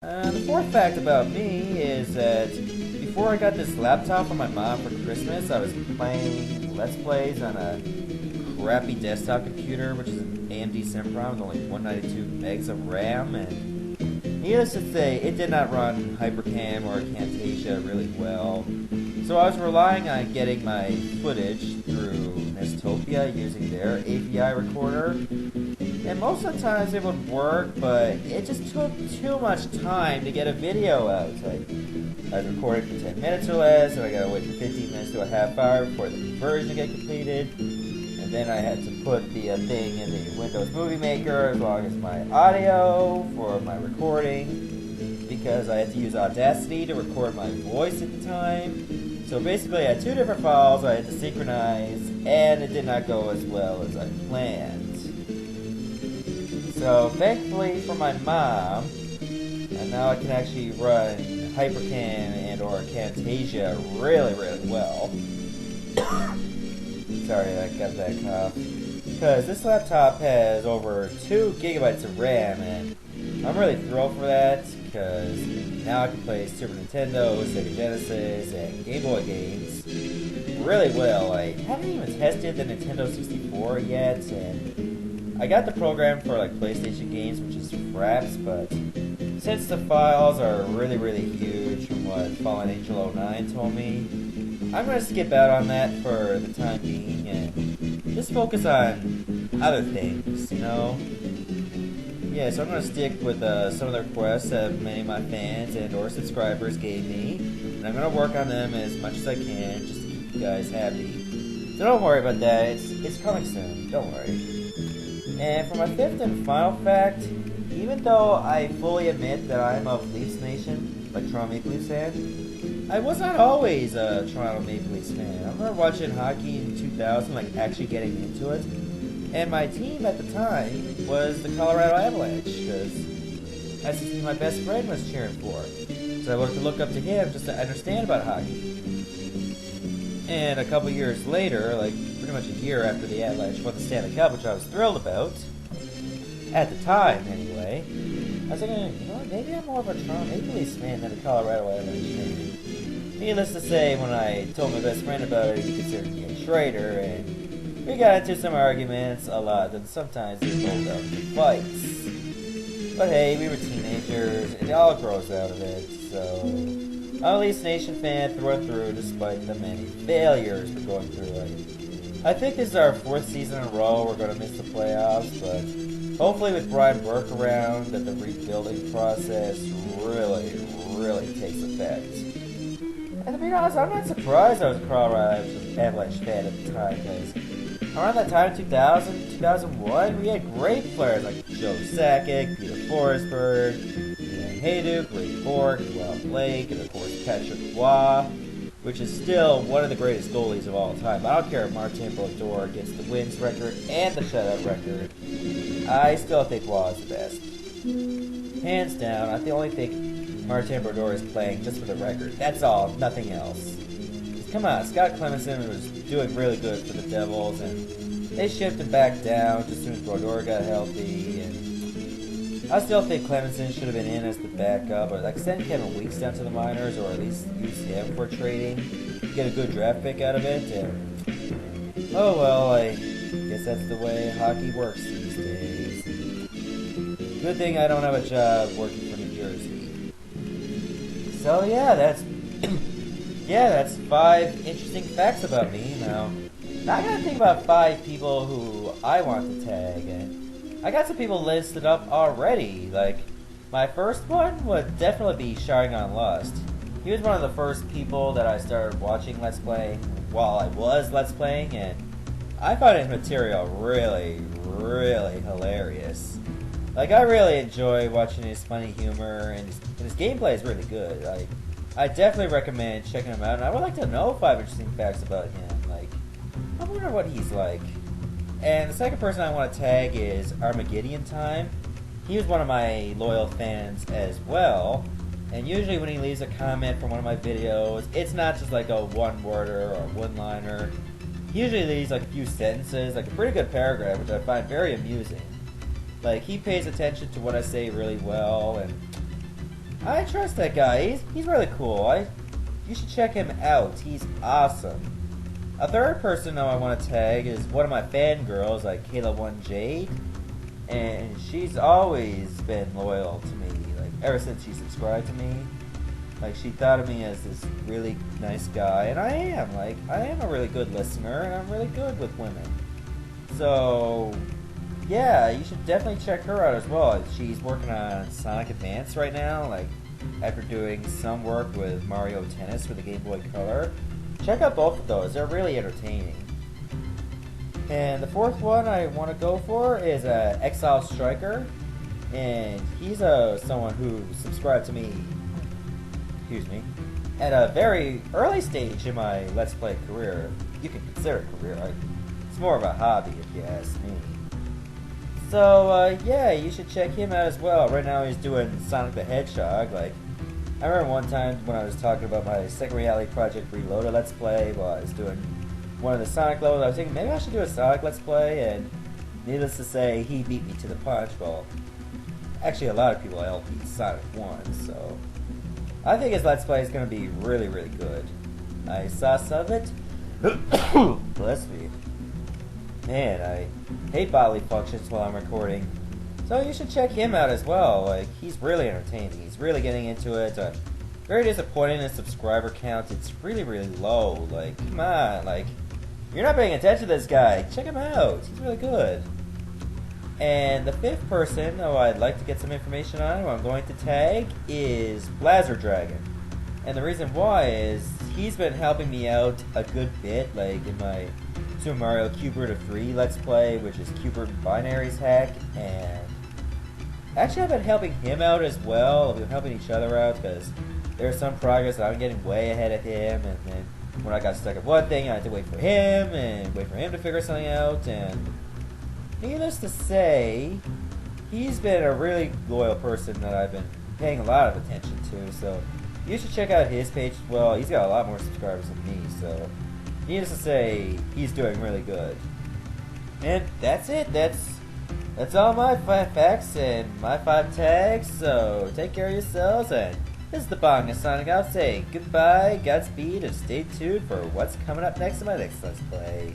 The fourth fact about me is that before I got this laptop from my mom for Christmas, I was playing Let's Plays on a crappy desktop computer, which is an AMD Sempron with only 192 megs of RAM, and needless to say, it did not run Hypercam or Camtasia really well. So I was relying on getting my footage through Nestopia using their API recorder. And most of the times it would work, but it just took too much time to get a video out. Like, I was recording for 10 minutes or less, and I gotta wait for 15 minutes to a half hour before the conversion get completed. And then I had to put the thing in the Windows Movie Maker as long as my audio for my recording, because I had to use Audacity to record my voice at the time. So basically I had two different files I had to synchronize, and it did not go as well as I planned. So thankfully for my mom, and now I can actually run Hypercam and or Camtasia really well. Sorry, I got that cough. Because this laptop has over 2 gigabytes of RAM, and I'm really thrilled for that, because now I can play Super Nintendo, Sega Genesis, and Game Boy games really well. I haven't even tested the Nintendo 64 yet, and I got the program for like PlayStation games, which is Fraps, but since the files are really huge from what Fallen Angel 09 told me, I'm going to skip out on that for the time being and just focus on other things, you know? Yeah, so I'm going to stick with some of the requests that many of my fans and or subscribers gave me, and I'm going to work on them as much as I can just to keep you guys happy. So don't worry about that, it's coming soon, don't worry. And for my fifth and final fact, even though I fully admit that I'm of Leafs Nation, like Toronto Maple Leafs fan, I was not always a Toronto Maple Leafs fan. I remember watching hockey in 2000, like actually getting into it, and my team at the time was the Colorado Avalanche, because that's the team my best friend was cheering for. So I wanted to look up to him just to understand about hockey. And a couple years later, like pretty much a year after the Avalanche won the Stanley Cup, which I was thrilled about, at the time anyway, I was thinking, you know what, maybe I'm more of a Toronto Maple Leafs fan than a Colorado Avalanche fan. Needless to say, when I told my best friend about it, he considered me a traitor, and we got into some arguments a lot, and sometimes they rolled out into fights. But hey, we were teenagers, and it all grows out of it, so I'm a Leafs Nation fan through and through, despite the many failures we're going through it. I think this is our 4th season in a row we're going to miss the playoffs, but hopefully with Brian Burke around, that the rebuilding process really takes effect. And to be honest, I'm not surprised I was a Colorado Avalanche fan at the time, because around that time, 2000, 2001, we had great players like Joe Sakic, Peter Forsberg, Hayduk, Ray Bourque, Rob Blake, and of course Patrick Roy, which is still one of the greatest goalies of all time. I don't care if Martin Brodeur gets the wins record and the shutout record. I still think Roy is the best. Hands down, I only think Martin Brodeur is playing just for the record. That's all, nothing else. Come on, Scott Clemmensen was doing really good for the Devils, and they shipped him back down just as soon as Brodeur got healthy, and I still think Clemmensen should have been in as the backup, or like send Kevin Weeks down to the minors, or at least use him for trading, get a good draft pick out of it, and oh well, I guess that's the way hockey works these days. Good thing I don't have a job working for New Jersey. So yeah, that's 5 interesting facts about me. Now I gotta think about 5 people who I want to tag, and I got some people listed up already. Like, my first one would definitely be Shying on Lust. He was one of the first people that I started watching Let's Playing while I was Let's Playing, and I found his material really hilarious. Like, I really enjoy watching his funny humor, and his gameplay is really good. Like, I definitely recommend checking him out, and I would like to know 5 interesting facts about him. Like, I wonder what he's like. And the second person I want to tag is Armageddon Time. He was one of my loyal fans as well, and usually when he leaves a comment from one of my videos, it's not just like a one-worder or one-liner. He usually leaves like a few sentences, like a pretty good paragraph, which I find very amusing. Like, he pays attention to what I say really well, and I trust that guy. He's really cool. You should check him out. He's awesome. A third person though I want to tag is one of my fangirls, like Kayla1Jade, and she's always been loyal to me, like ever since she subscribed to me. Like she thought of me as this really nice guy, and I am a really good listener, and I'm really good with women. So yeah, you should definitely check her out as well. She's working on Sonic Advance right now, like after doing some work with Mario Tennis for the Game Boy Color. Check out both of those, they're really entertaining. And the fourth one I want to go for is Exiled Striker, and he's someone who subscribed to me, at a very early stage in my Let's Play career. You can consider it a career, it's more of a hobby if you ask me. So yeah, you should check him out as well. Right now he's doing Sonic the Hedgehog. Like, I remember one time when I was talking about my Second Reality Project Reloaded Let's Play, while I was doing one of the Sonic levels, I was thinking maybe I should do a Sonic Let's Play, and needless to say, he beat me to the punch. Well, actually a lot of people helped beat Sonic 1, so I think his Let's Play is going to be really, really good. I saw some of it. Bless me. Man, I hate bodily functions while I'm recording. So you should check him out as well. Like, he's really entertaining. He's really getting into it. Very disappointing his subscriber count. It's really, really low. Like, come on. Like, you're not paying attention to this guy. Check him out. He's really good. And the fifth person who I'd like to get some information on, who I'm going to tag, is Blazzerdragon. And the reason why is he's been helping me out a good bit, like in my Super Mario Q*bert of 3 Let's Play, which is Q*bert Binaries hack, and actually I've been helping him out as well. We've been helping each other out because there's some progress that I'm getting way ahead of him, and then when I got stuck at one thing I had to wait for him to figure something out, and needless to say, he's been a really loyal person that I've been paying a lot of attention to, so you should check out his page as well. He's got a lot more subscribers than me, so needless to say, he's doing really good. And that's it. That's all my 5 facts and my 5 tags, so take care of yourselves, and this is the Bangaa signing out saying goodbye, Godspeed, and stay tuned for what's coming up next in my next Let's Play.